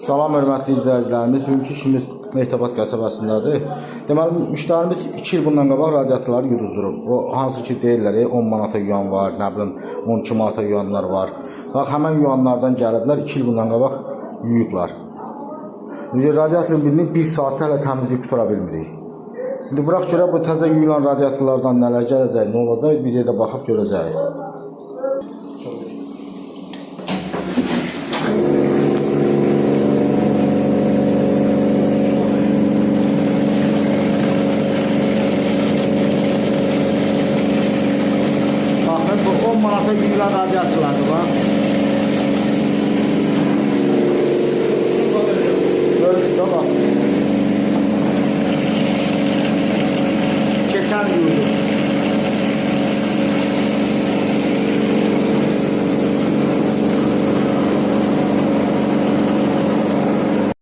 Salam hörmətli izləyicilərimiz, bugünkü işimiz Mehtəbat qəsəbəsindədir. Deməli, müştərimiz 2 il bundan qabaq radiatorları yuduzdurub. O hansı ki deyirlər, 10 manata yuyan var, nə bilim 12 manata yuyanlar var. Bax, həmən yuyanlardan gəliblər, 2 il bundan qabaq yuyublar. Radiatorun birini 1 saatda hələ təmizləyib tutura bilmirik. İndi bıraq görə bu təzə yuyulan radiatorlardan nələr gələcək, nə olacaq, bir yerdə baxıb görəcək.